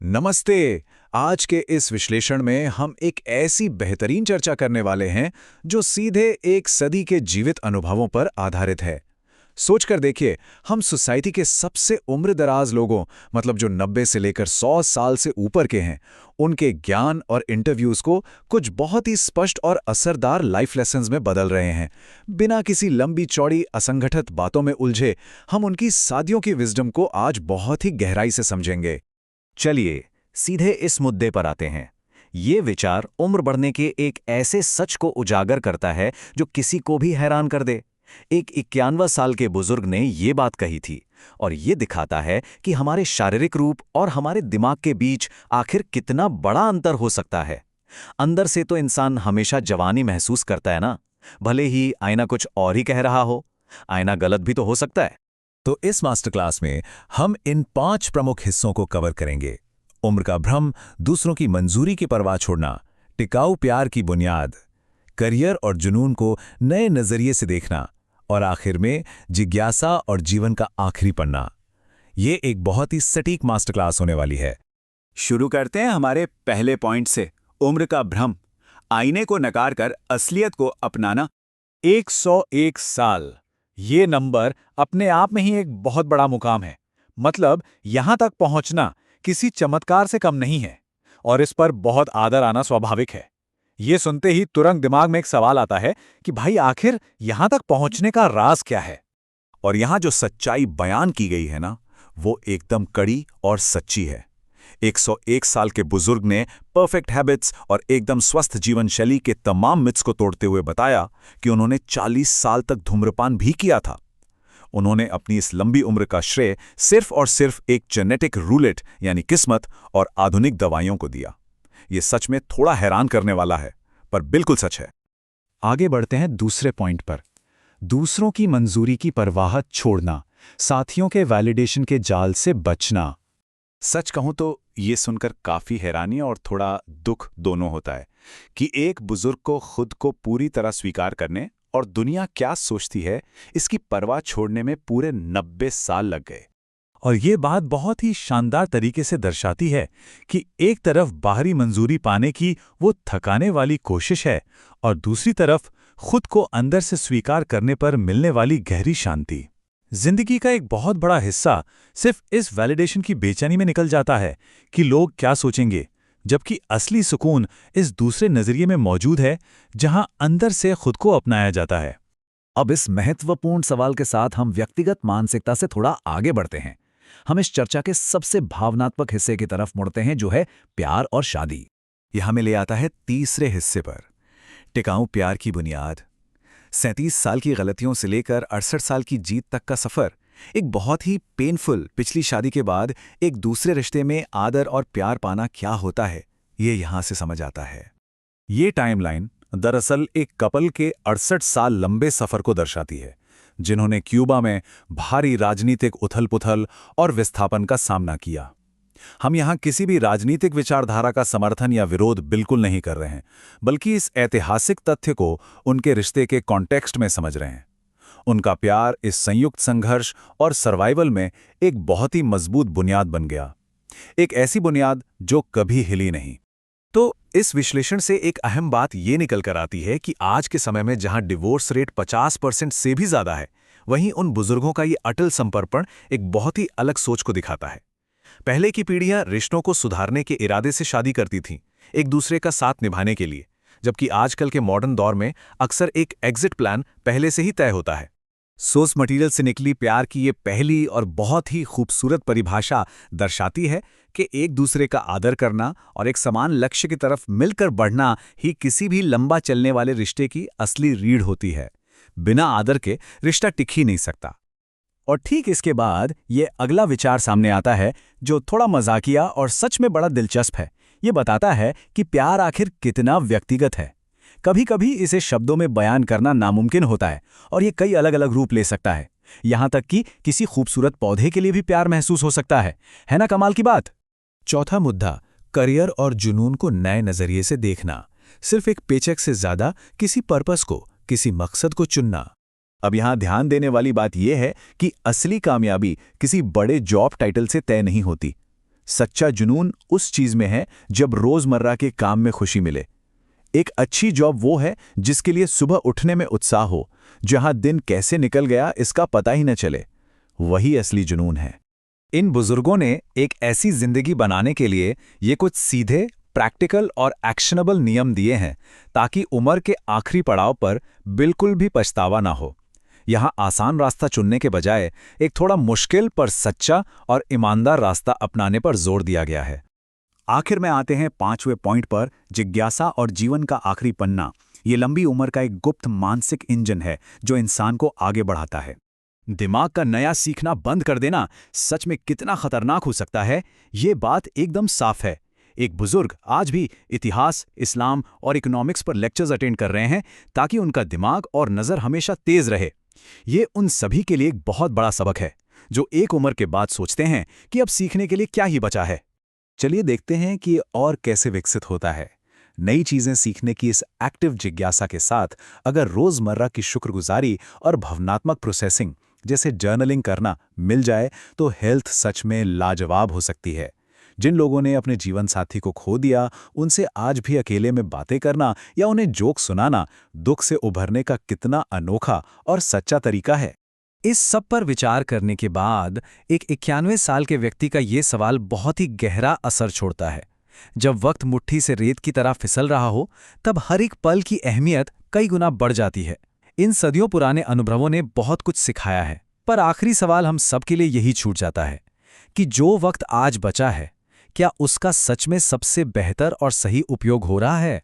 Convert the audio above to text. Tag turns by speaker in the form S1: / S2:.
S1: नमस्ते। आज के इस विश्लेषण में हम एक ऐसी बेहतरीन चर्चा करने वाले हैं जो सीधे एक सदी के जीवित अनुभवों पर आधारित है। सोचकर देखिए, हम सोसाइटी के सबसे उम्रदराज लोगों, मतलब जो 90 से लेकर 100 साल से ऊपर के हैं, उनके ज्ञान और इंटरव्यूज को कुछ बहुत ही स्पष्ट और असरदार लाइफ लेसन्स में बदल रहे हैं। बिना किसी लंबी चौड़ी असंगठित बातों में उलझे हम उनकी सदियों की विजडम को आज बहुत ही गहराई से समझेंगे।
S2: चलिए सीधे इस मुद्दे पर आते हैं। ये विचार उम्र बढ़ने के एक ऐसे सच को उजागर करता है जो किसी को भी हैरान कर दे। एक 91 साल के बुजुर्ग ने ये बात कही थी और ये दिखाता है कि हमारे शारीरिक रूप और हमारे दिमाग के बीच आखिर कितना बड़ा अंतर हो सकता है। अंदर से तो इंसान हमेशा जवानी महसूस करता है ना, भले ही आईना कुछ और ही कह रहा हो। आईना गलत भी तो हो सकता है।
S1: तो इस मास्टर क्लास में हम इन 5 प्रमुख हिस्सों को कवर करेंगे। उम्र का भ्रम, दूसरों की मंजूरी की परवाह छोड़ना, टिकाऊ प्यार की बुनियाद, करियर और जुनून को नए नजरिए से देखना, और आखिर में जिज्ञासा और जीवन का आखिरी पन्ना। ये एक बहुत ही सटीक मास्टर क्लास होने वाली है।
S3: शुरू करते हैं हमारे पहले पॉइंट से, उम्र का भ्रम, आईने को नकार कर असलियत को अपनाना।
S4: 101 साल, ये नंबर अपने आप में ही एक बहुत बड़ा मुकाम है। मतलब यहां तक पहुंचना किसी चमत्कार से कम नहीं है, और इस पर बहुत आदर आना स्वाभाविक है। ये सुनते ही तुरंत दिमाग में एक सवाल आता है कि भाई आखिर यहां तक पहुंचने का राज क्या है।
S1: और यहां जो सच्चाई बयान की गई है ना, वो एकदम कड़ी और सच्ची है। 101 साल के बुजुर्ग ने परफेक्ट हैबिट्स और एकदम स्वस्थ जीवन शैली के तमाम मिथ्स को तोड़ते हुए बताया कि उन्होंने 40 साल तक धूम्रपान भी किया था। उन्होंने अपनी इस लंबी उम्र का श्रेय सिर्फ और सिर्फ एक जेनेटिक रूलेट यानी किस्मत और आधुनिक दवाइयों को दिया। ये सच में थोड़ा हैरान करने वाला है, पर बिल्कुल सच है।
S4: आगे बढ़ते हैं दूसरे पॉइंट पर, दूसरों की मंजूरी की परवाह छोड़ना, साथियों के वैलिडेशन के जाल से बचना।
S3: सच कहूं तो ये सुनकर काफी हैरानी और थोड़ा दुख दोनों होता है कि एक बुजुर्ग को खुद को पूरी तरह स्वीकार करने और दुनिया क्या सोचती है इसकी परवाह छोड़ने में पूरे 90 साल लग गए।
S4: और ये बात बहुत ही शानदार तरीके से दर्शाती है कि एक तरफ बाहरी मंजूरी पाने की वो थकाने वाली कोशिश है, और दूसरी तरफ खुद को अंदर से स्वीकार करने पर मिलने वाली गहरी शांति। जिंदगी का एक बहुत बड़ा हिस्सा सिर्फ इस वैलिडेशन की बेचैनी में निकल जाता है कि लोग क्या सोचेंगे, जबकि असली सुकून इस दूसरे नजरिए में मौजूद है जहां अंदर से खुद को अपनाया जाता है।
S1: अब इस महत्वपूर्ण सवाल के साथ हम व्यक्तिगत मानसिकता से थोड़ा आगे बढ़ते हैं। हम इस चर्चा के सबसे भावनात्मक हिस्से की तरफ मुड़ते हैं, जो है प्यार और शादी। यह हमें ले आता है तीसरे हिस्से पर, टिकाऊ प्यार की बुनियाद। 37 साल की गलतियों से लेकर 68 साल की जीत तक का सफर, एक बहुत ही पेनफुल पिछली शादी के बाद एक दूसरे रिश्ते में आदर और प्यार पाना क्या होता है, ये यहां से समझ आता है। ये टाइमलाइन दरअसल एक कपल के 68 साल लंबे सफर को दर्शाती है, जिन्होंने क्यूबा में भारी राजनीतिक उथल-पुथल और विस्थापन का सामना किया। हम यहां किसी भी राजनीतिक विचारधारा का समर्थन या विरोध बिल्कुल नहीं कर रहे हैं, बल्कि इस ऐतिहासिक तथ्य को उनके रिश्ते के कॉन्टेक्स्ट में समझ रहे हैं। उनका प्यार इस संयुक्त संघर्ष और सर्वाइवल में एक बहुत ही मजबूत बुनियाद बन गया, एक ऐसी बुनियाद जो कभी हिली नहीं। तो इस विश्लेषण से एक अहम बात ये निकल कर आती है कि आज के समय में जहां डिवोर्स रेट 50% से भी ज्यादा है, वहीं उन बुजुर्गों का ये अटल समर्पण एक बहुत ही अलग सोच को दिखाता है। पहले की पीढ़ियां रिश्तों को सुधारने के इरादे से शादी करती थीं, एक दूसरे का साथ निभाने के लिए, जबकि आजकल के मॉडर्न दौर में अक्सर एक एग्जिट प्लान पहले से ही तय होता है। सोर्स मटेरियल से निकली प्यार की ये पहली और बहुत ही खूबसूरत परिभाषा दर्शाती है कि एक दूसरे का आदर करना और एक समान लक्ष्य की तरफ मिलकर बढ़ना ही किसी भी लंबा चलने वाले रिश्ते की असली रीढ़ होती है। बिना आदर के रिश्ता टिक ही नहीं सकता। और ठीक इसके बाद ये अगला विचार सामने आता है, जो थोड़ा मजाकिया और सच में बड़ा दिलचस्प है। ये बताता है कि प्यार आखिर कितना व्यक्तिगत है। कभी कभी इसे शब्दों में बयान करना नामुमकिन होता है, और ये कई अलग अलग रूप ले सकता है। यहां तक कि किसी खूबसूरत पौधे के लिए भी प्यार महसूस हो सकता है ना कमाल की बात। चौथा मुद्दा, करियर और जुनून को नए नजरिए से देखना, सिर्फ एक पेचेक से ज्यादा किसी पर्पस को, किसी मकसद को चुनना। अब यहां ध्यान देने वाली बात यह है कि असली कामयाबी किसी बड़े जॉब टाइटल से तय नहीं होती।
S3: सच्चा जुनून उस चीज में है जब रोजमर्रा के काम में खुशी मिले। एक अच्छी जॉब वो है जिसके लिए सुबह उठने में उत्साह हो, जहां दिन कैसे निकल गया इसका पता ही न चले। वही असली जुनून है।
S2: इन बुजुर्गों ने एक ऐसी जिंदगी बनाने के लिए ये कुछ सीधे, प्रैक्टिकल और एक्शनेबल नियम दिए हैं ताकि उम्र के आखिरी पड़ाव पर बिल्कुल भी पछतावा ना हो। यहाँ आसान रास्ता चुनने के बजाय एक थोड़ा मुश्किल पर सच्चा और ईमानदार रास्ता अपनाने पर जोर दिया गया है।
S3: आखिर में आते हैं 5वें पॉइंट पर, जिज्ञासा और जीवन का आखिरी पन्ना। ये लंबी उम्र का एक गुप्त मानसिक इंजन है जो इंसान को आगे बढ़ाता है। दिमाग का नया सीखना बंद कर देना सच में कितना खतरनाक हो सकता है, ये बात एकदम साफ है। एक बुजुर्ग आज भी इतिहास, इस्लाम और इकोनॉमिक्स पर लेक्चर्स अटेंड कर रहे हैं ताकि उनका दिमाग और नज़र हमेशा तेज रहे। ये उन सभी के लिए एक बहुत बड़ा सबक है जो एक उम्र के बाद सोचते हैं कि अब सीखने के लिए क्या ही बचा है। चलिए देखते हैं कि और कैसे विकसित होता है। नई चीजें सीखने की इस एक्टिव जिज्ञासा के साथ अगर रोजमर्रा की शुक्रगुजारी और भावनात्मक प्रोसेसिंग जैसे जर्नलिंग करना मिल जाए तो हेल्थ सच में लाजवाब हो सकती है। जिन लोगों ने अपने जीवन साथी को खो दिया, उनसे आज भी अकेले में बातें करना या उन्हें जोक सुनाना दुख से उभरने का कितना अनोखा और सच्चा तरीका है।
S2: इस सब पर विचार करने के बाद एक 91 साल के व्यक्ति का ये सवाल बहुत ही गहरा असर छोड़ता है। जब वक्त मुट्ठी से रेत की तरह फिसल रहा हो, तब हर एक पल की अहमियत कई गुना बढ़ जाती है। इन सदियों पुराने अनुभवों ने बहुत कुछ सिखाया है, पर आखिरी सवाल हम सब के लिए यही छूट जाता है कि जो वक्त आज बचा है, क्या उसका सच में सबसे बेहतर और सही उपयोग हो रहा है?